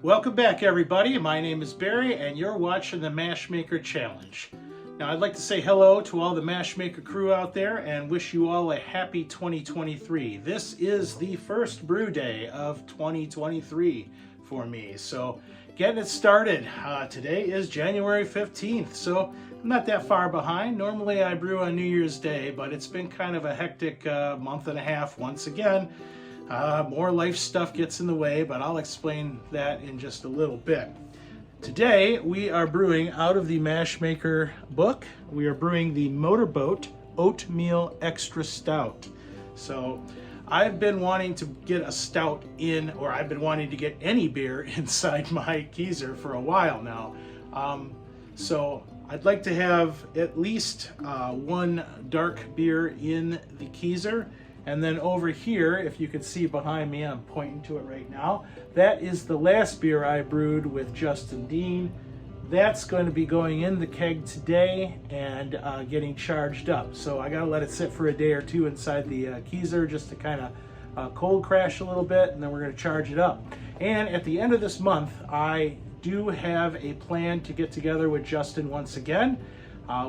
Welcome back, everybody. My name is Barry and you're watching the Mash Maker Challenge. Now I'd like to say hello to all the Mash Maker crew out there and wish you all a happy 2023. This is the first brew day of 2023 for me, so getting it started. Today is January 15th, so I'm not that far behind. Normally I brew on New Year's Day, but it's been kind of a hectic month and a half once again. More life stuff gets in the way, but I'll explain that in just a little bit. Today we are brewing out of the Mash Maker book. We are brewing the Motorboat Oatmeal Extra Stout. So I've been wanting to get a stout in, or I've been wanting to get any beer inside my keezer for a while now. So I'd like to have at least one dark beer in the keezer. And then over here, if you can see behind me, I'm pointing to it right now, that is the last beer I brewed with Justin Dean. That's going to be going in the keg today and getting charged up. So I gotta let it sit for a day or two inside the keezer just to kind of cold crash a little bit, and then we're gonna charge it up. And at the end of this month, I do have a plan to get together with Justin once again.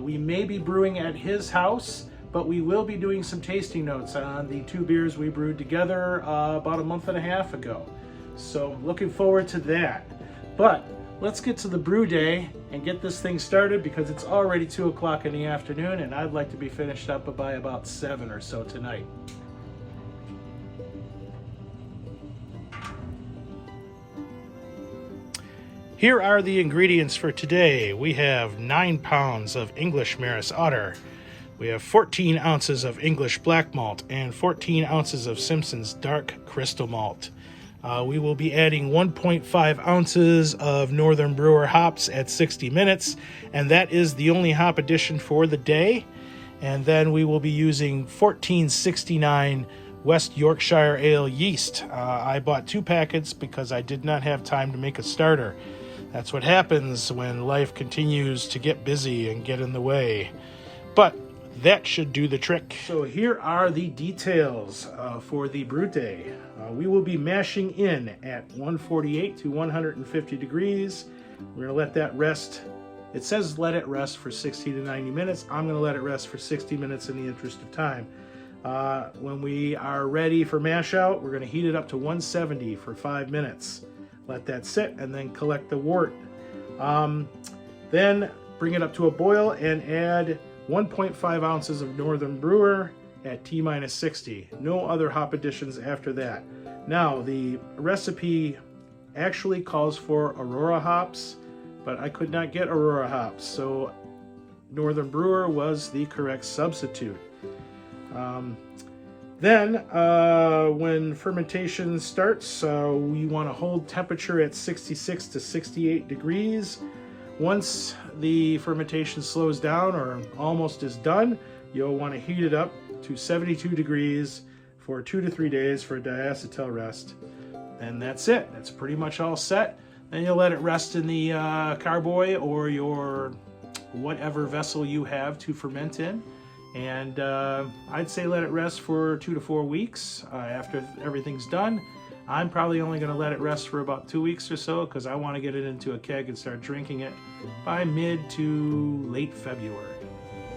We may be brewing at his house, but we will be doing some tasting notes on the two beers we brewed together about a month and a half ago. So looking forward to that. But let's get to the brew day and get this thing started because it's already 2 o'clock in the afternoon and I'd like to be finished up by about 7 or so tonight. Here are the ingredients for today. We have 9 pounds of English Maris Otter. We have 14 ounces of English black malt and 14 ounces of Simpson's dark crystal malt. We will be adding 1.5 ounces of Northern Brewer hops at 60 minutes, and that is the only hop addition for the day. And then we will be using 1469 West Yorkshire Ale yeast. I bought 2 packets because I did not have time to make a starter. That's what happens when life continues to get busy and get in the way. But that should do the trick. So here are the details for the brew day. We will be mashing in at 148 to 150 degrees. We're gonna let that rest. It says let it rest for 60 to 90 minutes. I'm gonna let it rest for 60 minutes in the interest of time. When we are ready for mash out, we're gonna heat it up to 170 for 5 minutes. Let that sit and then collect the wort. Then bring it up to a boil and add 1.5 ounces of Northern Brewer at T-minus 60. No other hop additions after that. Now, the recipe actually calls for Aurora hops, but I could not get Aurora hops, so Northern Brewer was the correct substitute. Then, when fermentation starts, we want to hold temperature at 66 to 68 degrees. Once the fermentation slows down or almost is done, you'll want to heat it up to 72 degrees for 2 to 3 days for a diacetyl rest. And that's it. That's pretty much all set. Then you'll let it rest in the carboy or your whatever vessel you have to ferment in. And I'd say let it rest for 2 to 4 weeks after everything's done. I'm probably only going to let it rest for about 2 weeks or so because I want to get it into a keg and start drinking it by mid to late February.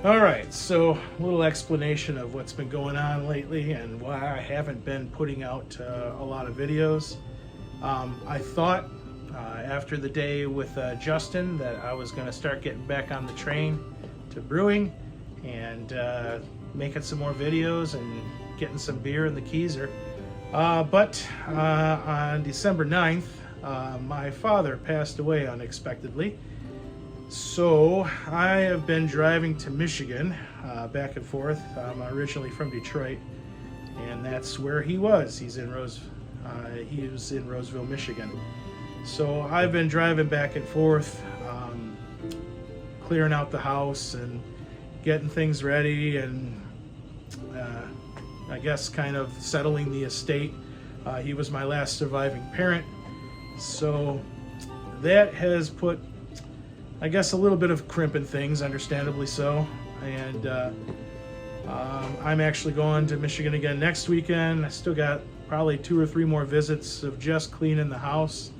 All right, so a little explanation of what's been going on lately and why I haven't been putting out a lot of videos. I thought after the day with Justin that I was going to start getting back on the train to brewing and making some more videos and getting some beer in the keezer. But on December 9th, my father passed away unexpectedly. So I have been driving to Michigan back and forth. I'm originally from Detroit, and that's where he was. He was in Roseville, Michigan. So I've been driving back and forth, clearing out the house and getting things ready and I guess kind of settling the estate. He was my last surviving parent. So that has put, I guess, a little bit of crimp in things, understandably so. And I'm actually going to Michigan again next weekend. I still got probably 2 or 3 more visits of just cleaning the house.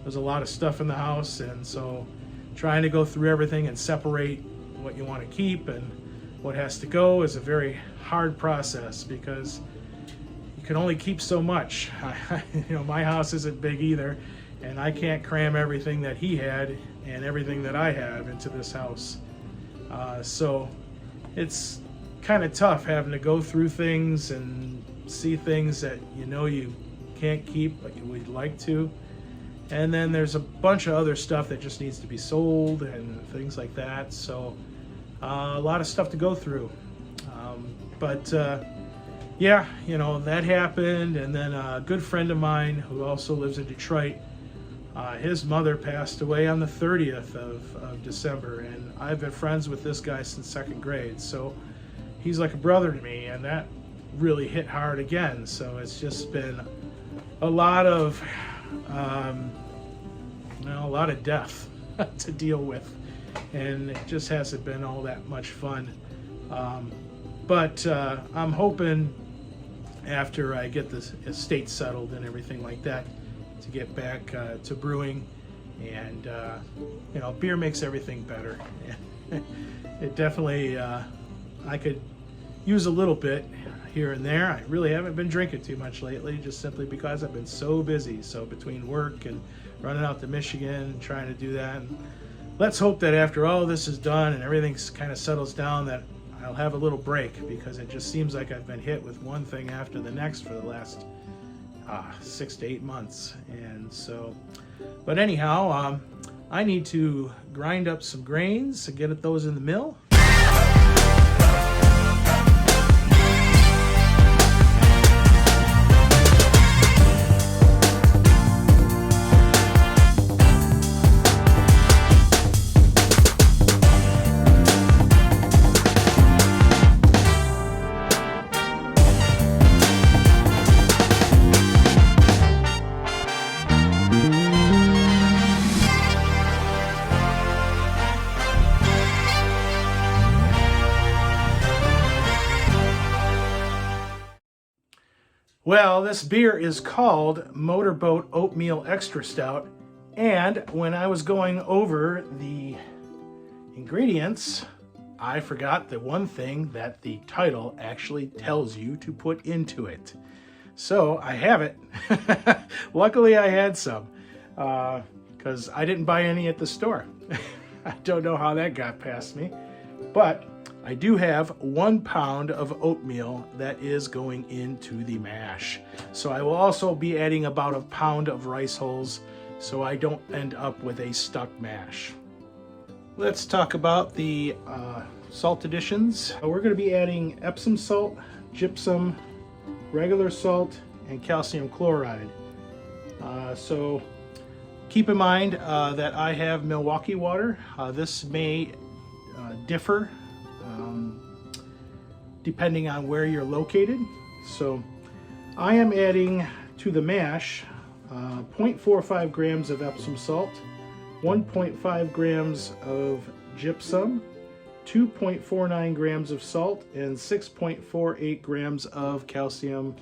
there's a lot of stuff in the house, and so trying to go through everything and separate what you want to keep and what has to go is a very hard process, because you can only keep so much. My house isn't big either, and I can't cram everything that he had and everything that I have into this house. So it's kind of tough having to go through things and see things that you can't keep but you would like to. And then there's a bunch of other stuff that just needs to be sold and things like that. So a lot of stuff to go through. Yeah, that happened. And then a good friend of mine who also lives in Detroit, his mother passed away on the 30th of December. And I've been friends with this guy since second grade. So he's like a brother to me, and that really hit hard again. So it's just been a lot of death to deal with, and it just hasn't been all that much fun. But I'm hoping after I get the estate settled and everything like that to get back to brewing, and beer makes everything better. It definitely I could use a little bit here and there. I really haven't been drinking too much lately, just simply because I've been so busy. So between work and running out to Michigan and trying to do that, and let's hope that after all this is done and everything kind of settles down, that I'll have a little break, because it just seems like I've been hit with one thing after the next for the last 6 to 8 months. And so, but anyhow, I need to grind up some grains to get those in the mill. Well, this beer is called Motorboat Oatmeal Extra Stout, and when I was going over the ingredients, I forgot the one thing that the title actually tells you to put into it. So I have it. Luckily I had some, because I didn't buy any at the store. I don't know how that got past me, but I do have 1 pound of oatmeal that is going into the mash. So I will also be adding about 1 pound of rice hulls, so I don't end up with a stuck mash. Let's talk about the salt additions. We're going to be adding Epsom salt, gypsum, regular salt, and calcium chloride. So keep in mind that I have Milwaukee water. This may differ depending on where you're located. So I am adding to the mash 0.45 grams of Epsom salt, 1.5 grams of gypsum, 2.49 grams of salt, and 6.48 grams of calcium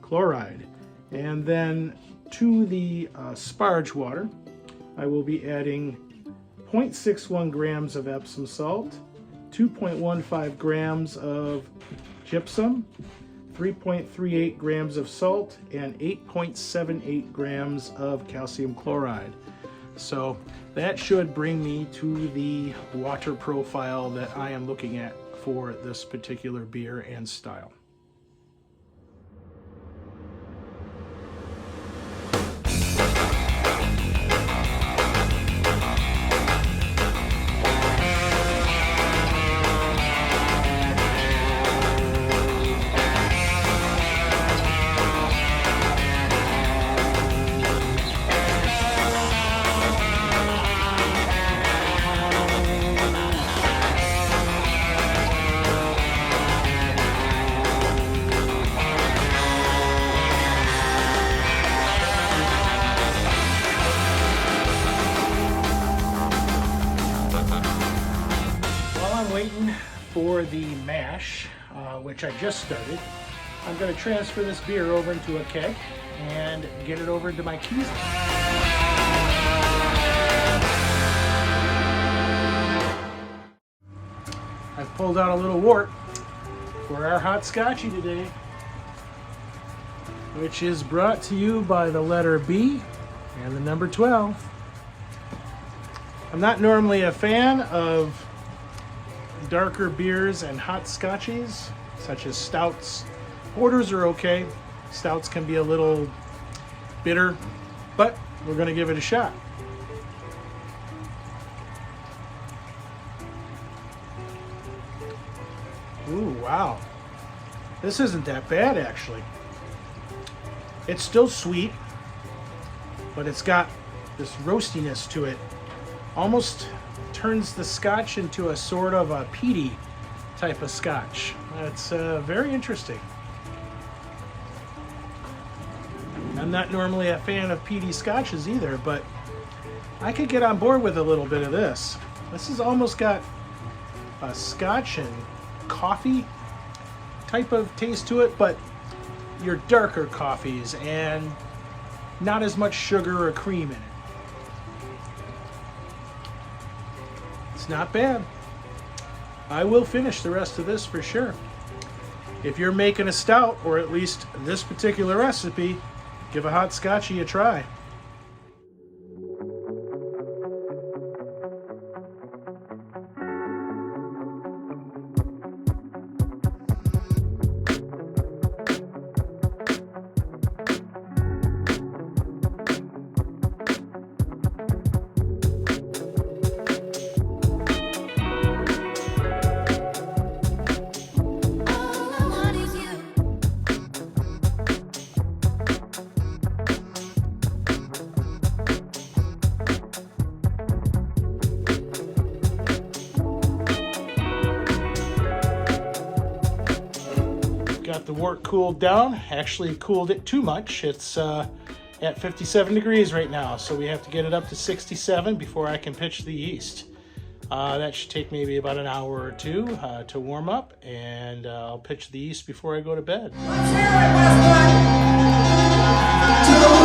chloride. And then to the sparge water, I will be adding 0.61 grams of Epsom salt, 2.15 grams of gypsum, 3.38 grams of salt, and 8.78 grams of calcium chloride. So that should bring me to the water profile that I am looking at for this particular beer and style. For the mash, which I just started, I'm going to transfer this beer over into a keg and get it over into my keys. pulled out a little wort for our hot scotchy today, which is brought to you by the letter B and the number 12. I'm not normally a fan of darker beers and hot scotchies, such as stouts. Porters are okay. Stouts can be a little bitter, but we're going to give it a shot. Ooh, wow. This isn't that bad, actually. It's still sweet, but it's got this roastiness to it. Almost turns the scotch into a sort of a peaty type of scotch. It's very interesting. I'm not normally a fan of peaty scotches either, but I could get on board with a little bit of this. This has almost got a scotch and coffee type of taste to it, but your darker coffees and not as much sugar or cream in it. It's not bad. I will finish the rest of this for sure. If you're making a stout, or at least this particular recipe, give a hot scotchy a try. Got the wort cooled down. Actually cooled it too much. It's at 57 degrees right now, so we have to get it up to 67 before I can pitch the yeast. That should take maybe about an hour or two to warm up, and I'll pitch the yeast before I go to bed. Let's hear it, Westwood!